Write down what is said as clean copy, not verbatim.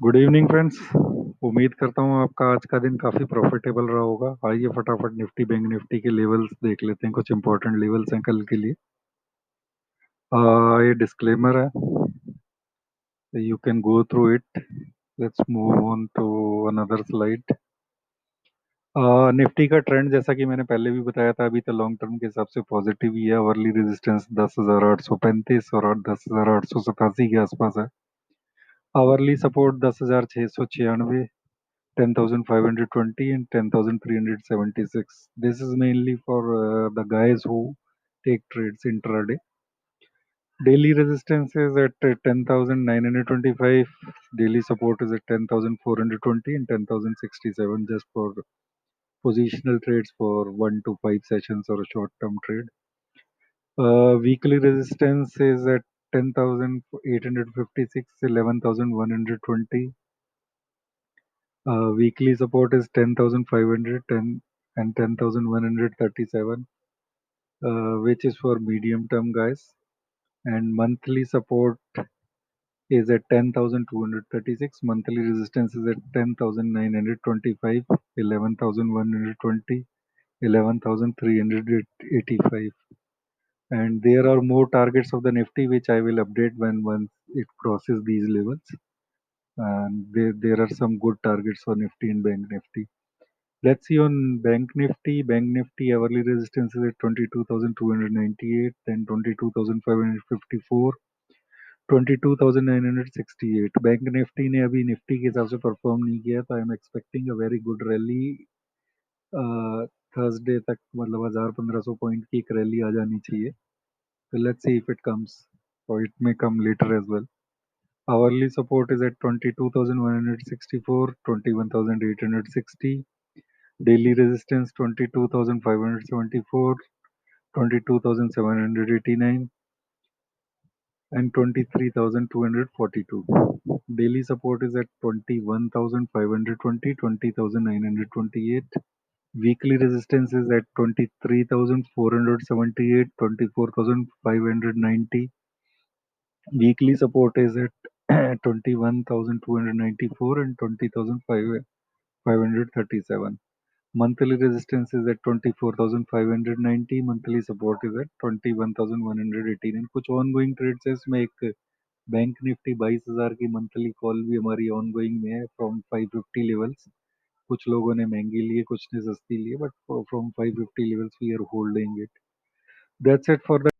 Good evening friends. उम्मीद करता हूँ आपका आज का दिन काफ़ी प्रॉफिटेबल रहा होगा। आइए फटाफट निफ्टी बैंक निफ्टी के लेवल्स देख लेते हैं। कुछ इंपॉर्टेंट लेवल्स हैं कल के लिए। ये डिस्क्लेमर है, you can go through it. Let's move on to another slide. Nifty का ट्रेंड जैसा कि मैंने पहले भी बताया था, अभी तो लॉन्ग टर्म के हिसाब से पॉजिटिव ही है। अवर्ली रेजिस्टेंस 10,835 और 10,887 के आसपास है। Hourly support 10,696, 10,520 and 10,376. This is mainly for the guys who take trades intraday. Daily resistance is at 10,925. Daily support is at 10,420 and 10,067, just for positional trades for 1 to 5 sessions or a short term trade. Weekly resistance is at 10,856, 11,120. Weekly support is 10,500 and 10,137, which is for medium term guys. And monthly support is at 10,236. Monthly resistance is at 10,925, 11,120, 11,385. And there are more targets of the Nifty which I will update when once it crosses these levels. And there are some good targets for Nifty and Bank Nifty. Let's see on Bank Nifty. Bank Nifty hourly resistance is at 22,298, then 22,554, 22,968. Bank Nifty ने अभी Nifty के हिसाब से perform नहीं किया, तो I am expecting a very good rally. Thursday तक मतलब 1,000-1,500 पॉइंट की एक रैली आ जानी चाहिए। तो let's see if it comes, और it may come later as well. Hourly support is at 22,164, 21,860. Daily resistance 22,574, 22,789 and 23,242. Daily support is at 21,520, 20,928. Weekly resistance is at 23,478, 24,590. Weekly support is at 21,294 and 20,537. Monthly resistance is at 24,590. Monthly support is at 21,118. And कुछ ongoing trades है इसमें। एक bank Nifty 22,000 की monthly call भी हमारी ongoing में है from 550 levels. कुछ लोगों ने महंगी लिए, कुछ ने सस्ती लिए, but from 550 levels we are holding it. That's it for